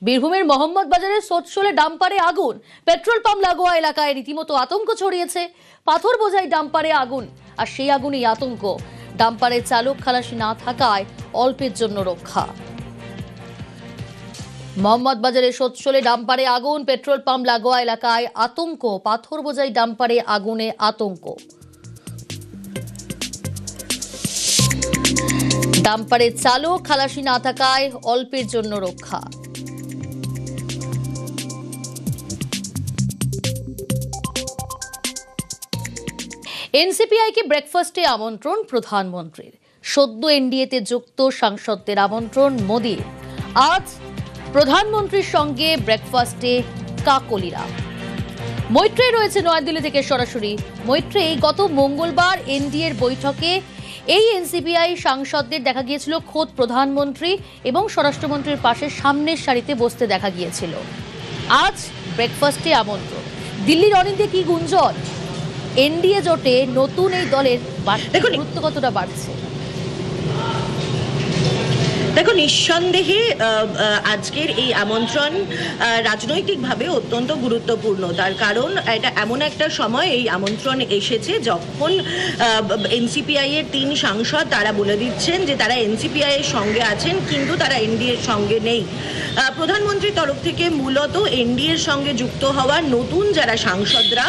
বীরভূমের মোহাম্মদ বাজারে সোৎসলে ডাম্পারে আগুন, পেট্রোল পাম্প লাগোয়া এলাকায় রীতিমতো আতঙ্ক ছড়িয়েছে। পাথর বোঝাই ডাম্পারে আগুন, আর সেই আগুনেই আতঙ্ক। ডাম্পারের চালক খালাসি না থাকায় অল্পের জন্য রক্ষা। মোহাম্মদ বাজারে সোৎসলে ডাম্পারে আগুন, পেট্রোল পাম্প লাগোয়া এলাকায় আতঙ্ক। পাথর বোঝাই ডাম্পারে আগুনে আতঙ্ক। ডাম্পারের চালক খালাসি না থাকায় অল্পের জন্য রক্ষা। এনসিপিআইকে ব্রেকফাস্টে আমন্ত্রণ প্রধানমন্ত্রীর। সদ্য এনডিএতে যুক্ত সাংসদদের আমন্ত্রণ মোদির। আজ প্রধানমন্ত্রীর সঙ্গে ব্রেকফাস্টে কাকলিরা। মৈত্রেয় রয়েছে নয়াদিল্লি থেকে সরাসরি। মৈত্রেয়, গত মঙ্গলবার এনডিএর বৈঠকে এই এনসিপিআই সাংসদদের দেখা গিয়েছিল খোদ প্রধানমন্ত্রী এবং স্বরাষ্ট্রমন্ত্রীর পাশে সামনের সারিতে বসতে দেখা গিয়েছিল। আজ ব্রেকফাস্টে আমন্ত্রণ। দিল্লির অনিন্দে কি গুঞ্জন? এনডিএ জোটে নতুন এই দলের গুরুত্ব কতটা বাড়ছে? দেখো, নিঃসন্দেহে আজকের এই আমন্ত্রণ রাজনৈতিকভাবে অত্যন্ত গুরুত্বপূর্ণ। তার কারণ এটা এমন একটা সময় এই আমন্ত্রণ এসেছে যখন এনসিপিআই এর 3 সাংসদ তারা বলে দিচ্ছেন যে তারা এনসিপিআই এর সঙ্গে আছেন, কিন্তু তারা এনডিএ এর সঙ্গে নেই। প্রধানমন্ত্রীর তরফ থেকে মূলত এনডিএ এর সঙ্গে যুক্ত হওয়া নতুন যারা সাংসদরা,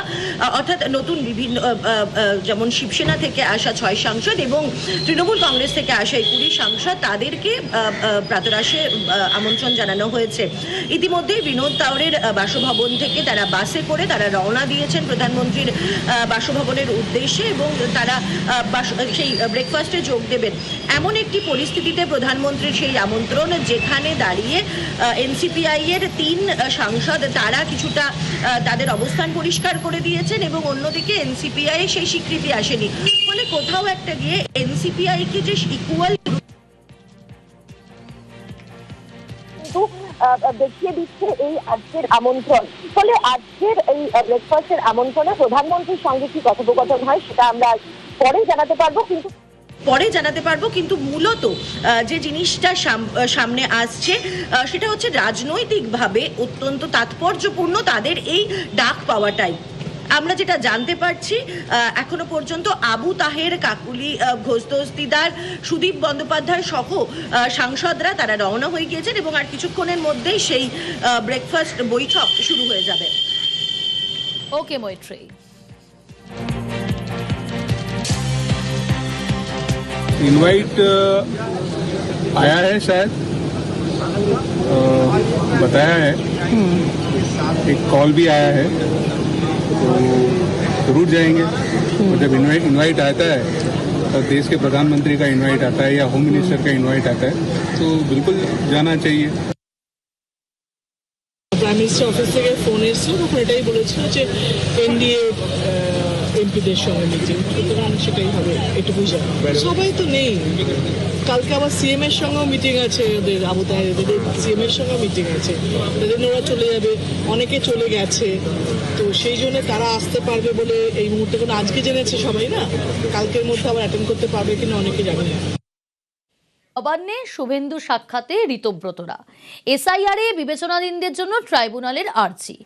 অর্থাৎ নতুন বিভিন্ন যেমন শিবসেনা থেকে আসা 6 সাংসদ এবং তৃণমূল কংগ্রেস থেকে আসা 20 সাংসদ, তাদেরকে প্রাতরাশে আমন্ত্রণ জানানো হয়েছে। ইতিমধ্যে বিনোদ তাওরের বাসভবন থেকে তারা বাসে করে তারা রওনা দিয়েছেন প্রধানমন্ত্রীর বাসভবনের উদ্দেশ্যে এবং তারা সেই ব্রেকফাস্টে যোগ দেবেন। এমন একটি পরিস্থিতিতে প্রধানমন্ত্রীর সেই আমন্ত্রণ, যেখানে দাঁড়িয়ে এনসিপিআই এর 3 সাংসদ তারা কিছুটা তাদের অবস্থান পরিষ্কার করে দিয়েছেন এবং অন্যদিকে এনসিপিআই সেই স্বীকৃতি আসেনি। ফলে কোথাও একটা গিয়ে এনসিপিআই কে যে ইকুয়াল দেখিয়ে দিচ্ছে এই আজকের আমন্ত্রণ। ফলে আজকের এই ব্রেকফাস্টের আমন্ত্রণে প্রধানমন্ত্রীর সঙ্গে কি কথোপকথন হয় সেটা আমরা পরে জানাতে পারবো, কিন্তু মূলত যে জিনিসটা সামনে আসছে সেটা হচ্ছে রাজনৈতিকভাবে অত্যন্ত তাৎপর্যপূর্ণ তাদের এই ডাক পাওয়াটাই। আমরা যেটা জানতে পারছি, এখনো পর্যন্ত আবু তাহের, কাকুলি ঘোষ দস্তিদার, সুদীপ বন্দ্যোপাধ্যায় সহ সাংসদরা তারা রওনা হয়ে গিয়েছেন এবং আর কিছুক্ষণের মধ্যেই সেই ব্রেকফাস্ট বৈঠক শুরু হয়ে যাবে। ওকে মৈত্রেয়। इनवाइट आया है, शायद बताया है, एक कॉल भी आया है, तो जरूर जाएंगे। और जब इनवाइट आता है तो देश के प्रधानमंत्री का इनवाइट आता है या होम मिनिस्टर का इनवाइट आता है तो बिल्कुल जाना चाहिए। প্রাইম মিনিস্টার অফিস থেকে ফোন এসেছিল, তখন এটাই বলেছিল যে এনডিএ এমপিদের সঙ্গে মিটিং, সুতরাং সেটাই হবে, এটুকুই জানি। সবাই তো নেই, কালকে আবার সিএম এর সঙ্গেও মিটিং আছে ওদের, আবু তাহের সিএম এর সঙ্গেও মিটিং আছে, তাদের ওরা চলে যাবে, অনেকে চলে গেছে, তো সেই জন্য তারা আসতে পারবে বলে এই মুহূর্তে কোনো আজকে জেনেছে সবাই না, কালকের মধ্যে আবার অ্যাটেন্ড করতে পারবে কিনা অনেকে জানে না। নবান্নে শুভেন্দু সাক্ষাতে ঋতব্রতরা। এসআইআরে বিবেচনাধীনদের জন্য ট্রাইব্যুনালের আর্জি।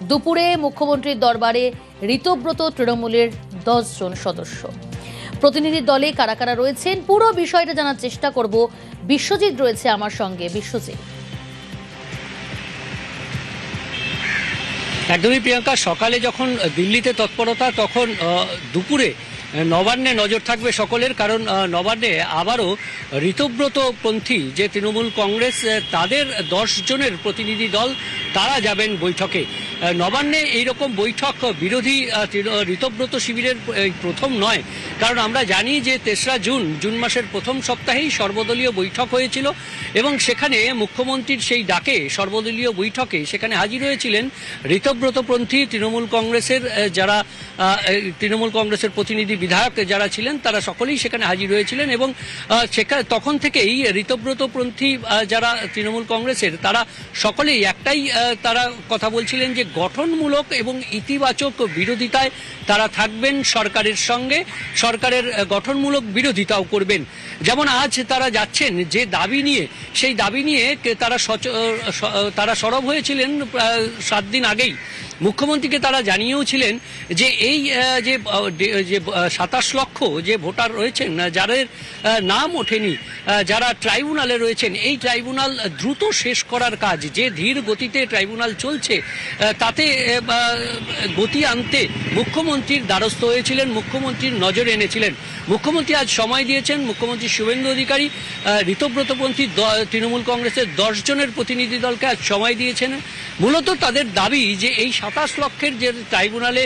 দুপুরে মুখ্যমন্ত্রীর দরবারে ঋতব্রত তৃণমূলের 10 জন সদস্য। প্রতিনিধি দলে কারা কারা রয়েছেন পুরো বিষয়টা জানার চেষ্টা করব। বিশ্বজিৎ রয়েছে আমার সঙ্গে। বিশ্বজিৎ। একদমই প্রিয়াঙ্কা, সকালে যখন দিল্লিতে তৎপরতা, তখন দুপুরে নবান্নে নজর থাকবে সকলের, কারণ নবান্নে আবারও ঋতব্রতপন্থী যে তৃণমূল কংগ্রেস, তাদের 10 জনের প্রতিনিধি দল তারা যাবেন বৈঠকে। নবান্নে এইরকম বৈঠক বিরোধী ঋতব্রত শিবিরের প্রথম নয়, কারণ আমরা জানি যে 3রা জুন মাসের প্রথম সপ্তাহেই সর্বদলীয় বৈঠক হয়েছিল এবং সেখানে মুখ্যমন্ত্রীর সেই ডাকে সর্বদলীয় বৈঠকে সেখানে হাজির হয়েছিলেন ঋতব্রতপন্থী তৃণমূল কংগ্রেসের যারা তৃণমূল কংগ্রেসের প্রতিনিধি বিধায়ক যারা ছিলেন তারা সকলেই সেখানে হাজির হয়েছিলেন এবং তখন থেকেই ঋতব্রতপন্থী যারা তৃণমূল কংগ্রেসের তারা সকলেই একটাই তারা কথা বলছিলেন যে গঠনমূলক এবং ইতিবাচক বিরোধিতায় তারা থাকবেন সরকারের সঙ্গে, সরকারের গঠনমূলক বিরোধিতাও করবেন। যেমন আজ তারা যাচ্ছেন যে দাবি নিয়ে, সেই দাবি নিয়ে তারা সরব হয়েছিলেন 7 দিন আগেই। মুখ্যমন্ত্রীকে তারা জানিয়েওছিলেন যে এই যে 27 লক্ষ যে ভোটার রয়েছেন যাদের নাম ওঠেনি, যারা ট্রাইব্যুনালে রয়েছেন, এই ট্রাইব্যুনাল দ্রুত শেষ করার কাজ, যে ধীর গতিতে ট্রাইব্যুনাল চলছে তাতে গতি আনতে মুখ্যমন্ত্রীর দ্বারস্থ হয়েছিলেন, মুখ্যমন্ত্রীর নজরে এনেছিলেন। মুখ্যমন্ত্রী আজ সময় দিয়েছেন, মুখ্যমন্ত্রী শুভেন্দু অধিকারী ঋতব্রতপন্থী তৃণমূল কংগ্রেসের 10 জনের প্রতিনিধি দলকে আজ সময় দিয়েছেন। মূলত তাদের দাবি যে এই 27 লক্ষের যে ট্রাইব্যুনালে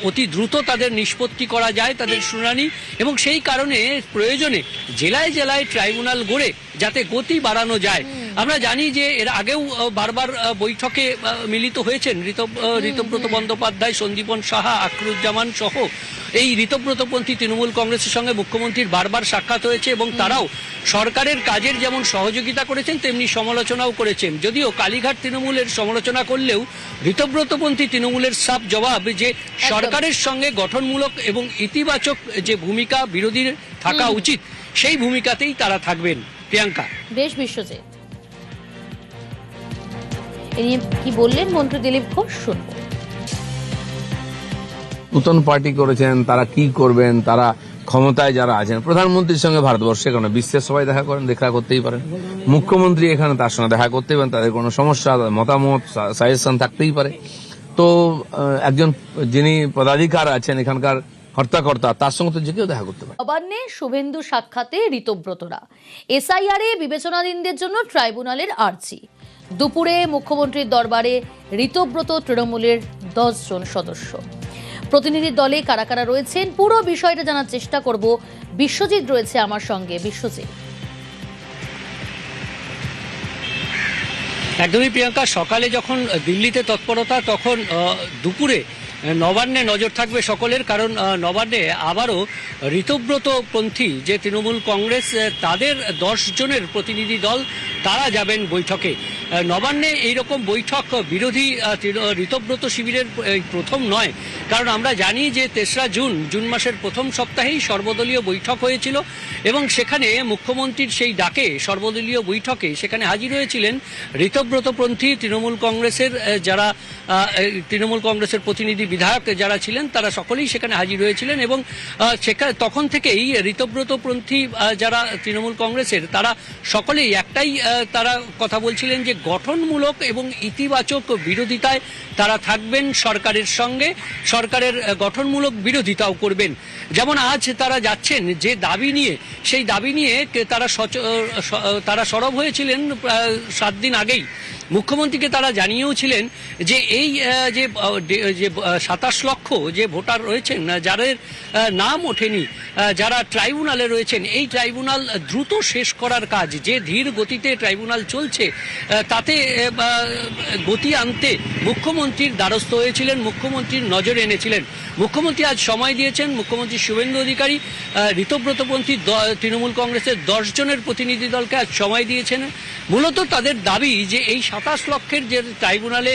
অতি দ্রুত তাদের নিষ্পত্তি করা যায়, তাদের শুনানি, এবং সেই কারণে প্রয়োজনে জেলায় জেলায় ট্রাইব্যুনাল গড়ে যাতে গতি বাড়ানো যায়। আমরা জানি যে এর আগেও বারবার বৈঠকে মিলিত হয়েছেন ঋতব্রত বন্দ্যোপাধ্যায়, সন্দীপন সাহা, আখরুজ্জামান সহ এই ঋতব্রতপন্থী তৃণমূল কংগ্রেসের সঙ্গে মুখ্যমন্ত্রীর বারবার সাক্ষাৎ হয়েছে এবং তারাও সরকারের কাজের যেমন সহযোগিতা করেছেন তেমনি সমালোচনাও করেছেন। যদিও কালীঘাট তৃণমূলের সমালোচনা করলেও ঋতব্রতপন্থী তৃণমূলের সাফ জবাব যে সরকারের সঙ্গে গঠনমূলক এবং ইতিবাচক যে ভূমিকা বিরোধীর থাকা উচিত সেই ভূমিকাতেই তারা থাকবেন। প্রিয়াঙ্কা। বেশ বিশ্বজিৎ, এ নিয়ে কি বললেন মন্ত্রী দিলীপ ঘোষ, শুনবো। নতুন পার্টি করেছেন, তারা কি করবেন, তারা ক্ষমতায় যারা আছেন, প্রধানমন্ত্রীর সঙ্গে ভারতবর্ষে কোনো বিশ্বের সবাই দেখা করেন, দেখা করতেই পারেন। মুখ্যমন্ত্রী এখানে তার সঙ্গে দেখা করতেই পারেন, তাদের কোনো সমস্যা, মতামত, সাজেশন থাকতেই পারে। তো একজন যিনি পদাধিকার আছেন এখানকার হর্তাকর্তা, তার সঙ্গে তো যে কেউ দেখা করতে পারে। নবান্নে শুভেন্দু সাক্ষাতে ঋতব্রতরা, এসআইআর এ বিবেচনাধীনদের জন্য ট্রাইব্যুনালের আর্জি। দুপুরে মুখ্যমন্ত্রীর দরবারে ঋতব্রত তৃণমূলের 10 জন সদস্য। প্রতিনিধি দলে কারা কারা রয়েছেন পুরো বিষয়টা জানার চেষ্টা করব। বিশ্বজিৎ রয়েছে আমার সঙ্গে। বিশ্বজিৎ। একদমই প্রিয়াঙ্কা, সকালে যখন দিল্লিতে তৎপরতা তখন দুপুরে নবান্নে নজর থাকবে সকলের, কারণ নবান্নে আবারও ঋতব্রতপন্থী যে তৃণমূল কংগ্রেস তাদের 10 জনের প্রতিনিধি দল তারা যাবেন বৈঠকে। নবান্নে এইরকম বৈঠক বিরোধী ঋতব্রত শিবিরের প্রথম নয়, কারণ আমরা জানি যে 3রা জুন মাসের প্রথম সপ্তাহেই সর্বদলীয় বৈঠক হয়েছিল এবং সেখানে মুখ্যমন্ত্রীর সেই ডাকে সর্বদলীয় বৈঠকে সেখানে হাজির হয়েছিলেন ঋতব্রতপন্থী তৃণমূল কংগ্রেসের যারা তৃণমূল কংগ্রেসের প্রতিনিধি বিধায়ক যারা ছিলেন তারা সকলেই সেখানে হাজির হয়েছিলেন এবং তখন থেকেই ঋতব্রতপন্থী যারা তৃণমূল কংগ্রেসের তারা সকলেই একটাই তারা কথা বলছিলেন যে গঠনমূলক এবং ইতিবাচক বিরোধিতায় তারা থাকবেন সরকারের সঙ্গে, সরকারের গঠনমূলক বিরোধিতাও করবেন। যেমন আজ তারা যাচ্ছেন যে দাবি নিয়ে, সেই দাবি নিয়ে তারা সরব হয়েছিলেন 7 দিন আগেই। মুখ্যমন্ত্রীকে তারা জানিয়েওছিলেন যে এই যে 27 লক্ষ যে ভোটার রয়েছেন যাদের নাম ওঠেনি, যারা ট্রাইব্যুনালে রয়েছেন, এই ট্রাইব্যুনাল দ্রুত শেষ করার কাজ, যে ধীর গতিতে ট্রাইব্যুনাল চলছে তাতে গতি আনতে মুখ্যমন্ত্রীর দ্বারস্থ হয়েছিলেন, মুখ্যমন্ত্রীর নজরে এনেছিলেন। মুখ্যমন্ত্রী আজ সময় দিয়েছেন, মুখ্যমন্ত্রী শুভেন্দু অধিকারী ঋতব্রতপন্থী তৃণমূল কংগ্রেসের 10 জনের প্রতিনিধি দলকে আজ সময় দিয়েছেন। মূলত তাদের দাবি যে এই 27 লক্ষের যে ট্রাইব্যুনালে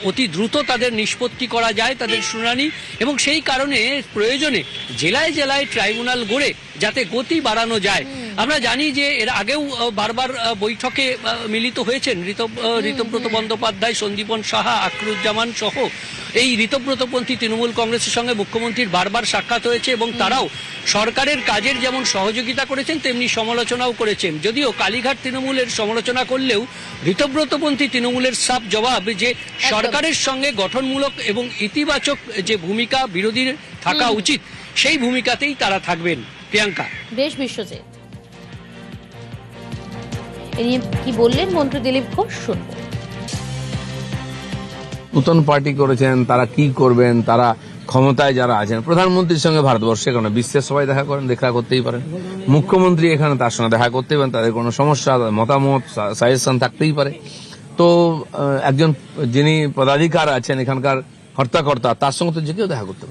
অতি দ্রুত তাদের নিষ্পত্তি করা যায়, তাদের শুনানি, এবং সেই কারণে প্রয়োজনে জেলায় জেলায় ট্রাইব্যুনাল গড়ে যাতে গতি বাড়ানো যায়। আমরা জানি যে এর আগেও বারবার বৈঠকে মিলিত হয়েছেন ঋতব্রত বন্দ্যোপাধ্যায়, সন্দীপন সাহা, আখরুজ্জামান সহ এই ঋতব্রতপন্থী তৃণমূল কংগ্রেসের সঙ্গে মুখ্যমন্ত্রীর বারবার সাক্ষাৎ হয়েছে এবং তারাও সরকারের কাজের যেমন সহযোগিতা করেছেন তেমনি সমালোচনাও করেছেন। যদিও কালীঘাট তৃণমূলের সমালোচনা করলেও ঋতব্রতপন্থী তৃণমূলের সাফ জবাব যে সরকারের সঙ্গে গঠনমূলক এবং ইতিবাচক যে ভূমিকা বিরোধীর থাকা উচিত সেই ভূমিকাতেই তারা থাকবেন। প্রিয়াঙ্কা। বেশ বিশ্বজিৎ, এ নিয়ে কি বললেন মন্ত্রী দিলীপ ঘোষ, শুনবো। নতুন পার্টি করেছেন, তারা কি করবেন, তারা ক্ষমতায় যারা আছেন, প্রধানমন্ত্রীর সঙ্গে ভারতবর্ষে কোনো বিশ্বের সবাই দেখা করেন, দেখা করতেই পারেন। মুখ্যমন্ত্রী এখানে তার সঙ্গে দেখা করতেই পারেন, তাদের কোনো সমস্যা, মতামত, সাজেশন থাকতেই পারে। তো একজন যিনি পদাধিকার আছেন এখানকার হর্তাকর্তা, তার সঙ্গে তো যে কেউ দেখা করতে পারে।